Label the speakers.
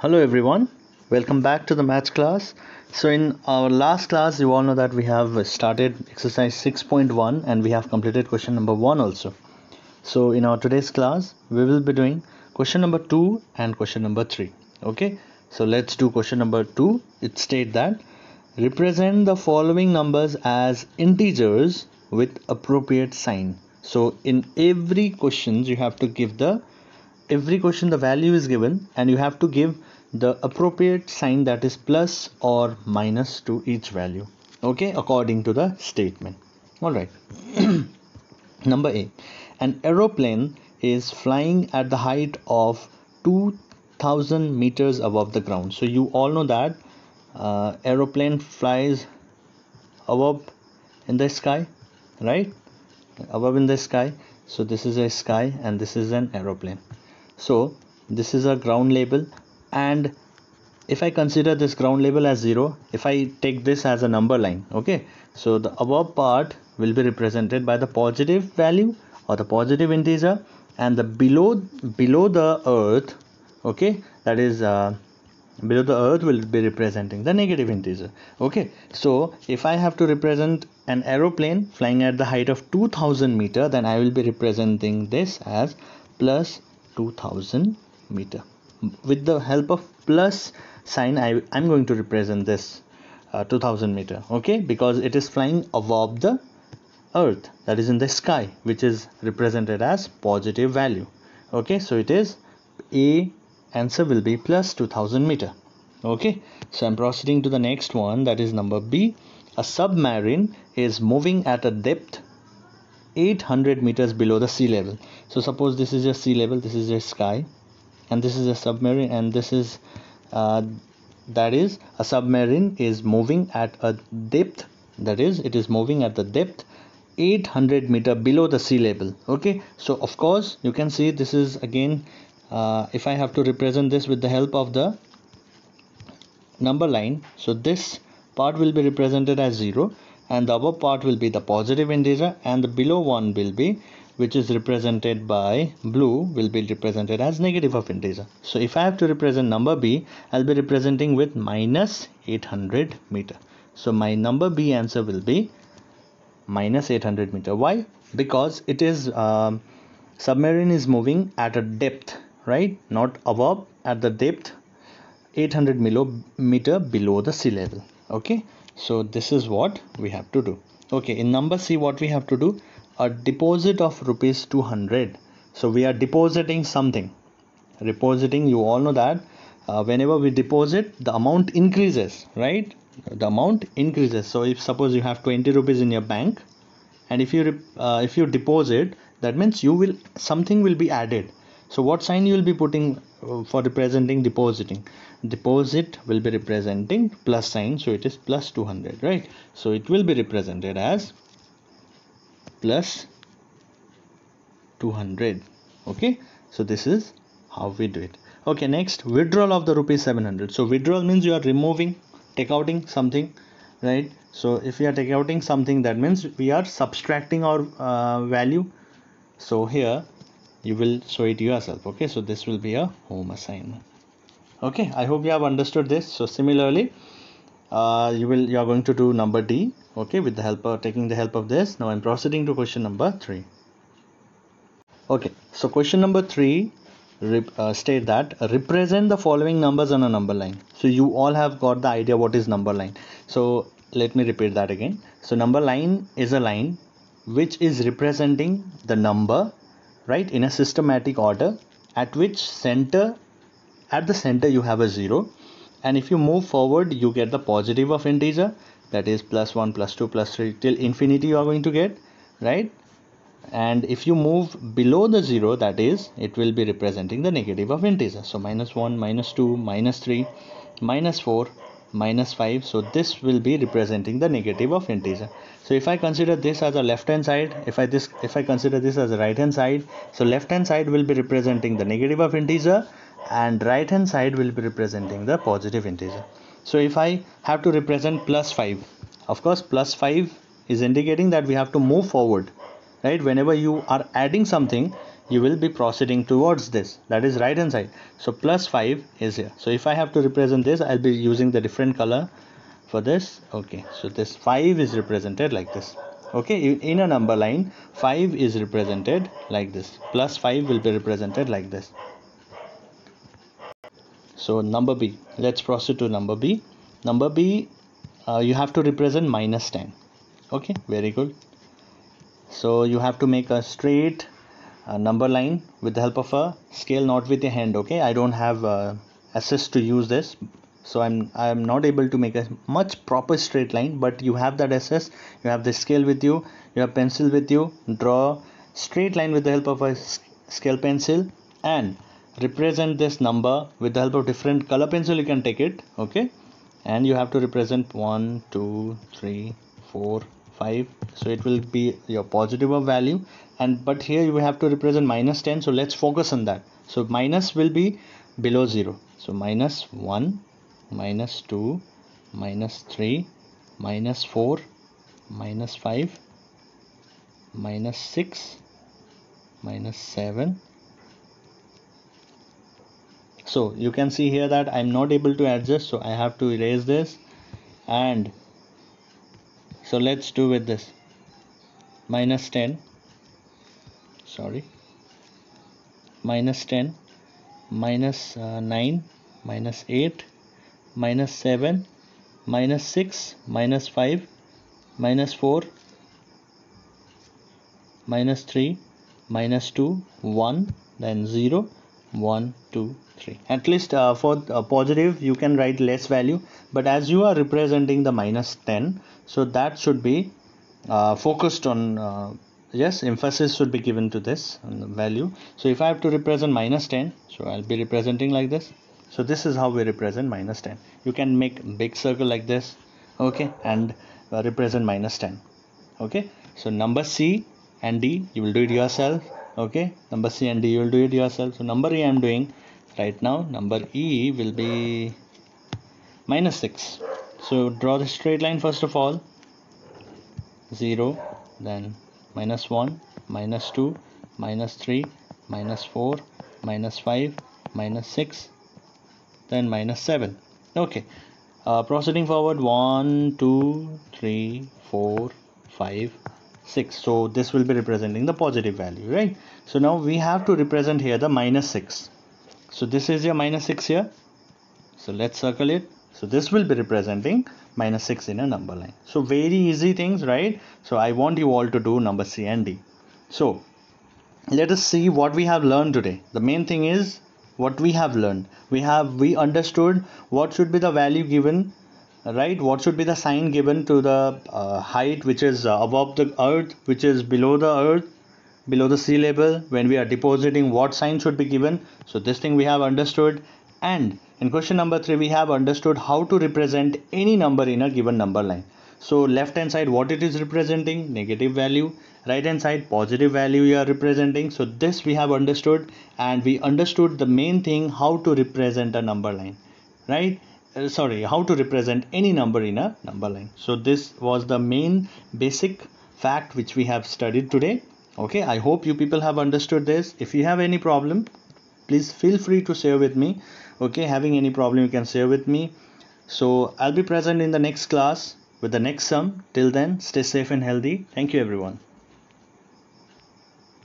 Speaker 1: Hello everyone, welcome back to the maths class. So in our last class you all know that we have started exercise 6.1 and we have completed question number 1 also. So in our today's class we will be doing question number 2 and question number 3. Okay, so let's do question number 2. It states that represent the following numbers as integers with appropriate sign. So in every question you have to give every question the value is given and you have to give the appropriate sign, that is plus or minus, to each value, okay, according to the statement. All right. Number A, an aeroplane is flying at the height of 2000 meters above the ground. So you all know that aeroplane flies above in the sky, right? Above in the sky. So this is a sky and this is an aeroplane. So this is a ground level, and if I consider this ground level as 0, if I take this as a number line, okay, so the above part will be represented by the positive value or the positive integer, and the below the earth, okay, that is below the earth will be representing the negative integer. Okay, so if I have to represent an aeroplane flying at the height of 2000 meter, then I will be representing this as plus 2000 meter. With the help of plus sign, I'm going to represent this 2000 meter, okay, because it is flying above the earth, that is in the sky, which is represented as positive value. Okay, so it is A, answer will be plus 2000 meter. Okay, so I'm proceeding to the next one, that is number B. A submarine is moving at a depth 800 meters below the sea level. So suppose this is your sea level, this is your sky, and this is a submarine, and this is that is a submarine is moving at a depth, that is it is moving at the depth 800 meter below the sea level. Okay, so of course you can see this is again if I have to represent this with the help of the number line, so this part will be represented as 0 and the above part will be the positive integer, and the below one will be, which is represented by blue, will be represented as negative of integer. So if I have to represent number B, I'll be representing with minus 800 meter. So my number B answer will be minus 800 meter. Why? Because it is submarine is moving at a depth, right, not above, at the depth 800 meter below the sea level. Okay, so this is what we have to do. Okay, in number C, what we have to do, a deposit of rupees 200. So we are depositing something. Depositing, you all know that whenever we deposit, the amount increases, right? The amount increases. So if suppose you have 20 rupees in your bank, and if you deposit, that means you will, something will be added. So what sign you will be putting for representing depositing? Deposit will be representing plus sign, so it is plus 200, right? So it will be represented as plus 200. Okay, so this is how we do it. Okay, next, withdrawal of the rupees 700. So withdrawal means you are removing, take outing something, right? So if we are taking outing something, that means we are subtracting our value. So here you will show it yourself. Okay, so this will be a home assignment. Okay, I hope you have understood this. So similarly you are going to do number D, okay, with the help of taking the help of this. Now I'm proceeding to question number 3. Okay, so question number 3 state that represent the following numbers on a number line. So you all have got the idea what is number line. So let me repeat that again. So number line is a line which is representing the number, right, in a systematic order, at which at the center you have a 0, and if you move forward you get the positive of integer, that is plus 1 plus 2 plus 3 till infinity you are going to get, right? And if you move below the 0, that is it will be representing the negative of integer. So minus 1, minus 2, minus 3, minus 4, minus 5. So this will be representing the negative of integer. So if I consider this as a left hand side, if I consider this as a right hand side, so left hand side will be representing the negative of integer and right hand side will be representing the positive integer. So if I have to represent plus 5, of course plus 5 is indicating that we have to move forward, right? Whenever you are adding something, you will be proceeding towards this, that is right hand side. So plus 5 is here. So if I have to represent this, I'll be using the different color for this. Okay, so this 5 is represented like this. Okay, in a number line 5 is represented like this, plus 5 will be represented like this. So number B, let's proceed to number B. Number B, you have to represent minus 10. Okay, very good. So you have to make a straight number line with the help of a scale, not with a hand. Okay, I don't have access to use this, so I'm not able to make a much proper straight line, but you have that access. You have the scale with you, you have pencil with you. Draw straight line with the help of a scale pencil and represent this number with the help of different color pencil. You can take it. Okay, and you have to represent 1 2 3 4 5. So it will be your positive value, and but here you have to represent minus 10. So let's focus on that. So minus will be below 0. So minus 1, minus 2, minus 3, minus 4, minus 5, minus 6, minus 7. So you can see here that I'm not able to adjust, so I have to erase this. And so let's do with this minus 10, sorry, minus 10, minus 9, minus 8, minus 7, minus 6, minus 5, minus 4, minus 3, minus 2, 1, then 0, 1 2 3. At least for positive you can write less value, but as you are representing the minus 10, so that should be focused on yes, emphasis should be given to this value. So if I have to represent minus 10, so I'll be representing like this. So this is how we represent minus 10. You can make big circle like this, okay, and represent minus 10. Okay, so number C and D you will do it yourself. Okay, number C and D you will do it yourself. So number E I am doing right now. Number E will be minus 6. So draw the straight line first of all. 0, then minus 1, minus 2, minus 3, minus 4, minus 5, minus 6, then minus 7. Okay, proceeding forward 1 2 3 4 5 6. So this will be representing the positive value, right? So now we have to represent here the minus 6. So this is your minus 6 here, so let's circle it. So this will be representing minus 6 in a number line. So very easy things, right? So I want you all to do number C and D. So let us see what we have learned today. The main thing is what we have learned. We understood what should be the value given, right? What should be the sign given to the height which is above the earth, which is below the earth, below the sea level. When we are depositing, what sign should be given. So this thing we have understood. And in question number 3 we have understood how to represent any number in a given number line. So left hand side what it is representing, negative value. Right hand side positive value you are representing. So this we have understood, and we understood the main thing, how to represent a number line, right? How to represent any number in a number line. So this was the main basic fact which we have studied today. Okay, I hope you people have understood this. If you have any problem, please feel free to share with me. Okay, having any problem you can share with me. So I'll be present in the next class with the next sum. Till then, stay safe and healthy. Thank you everyone.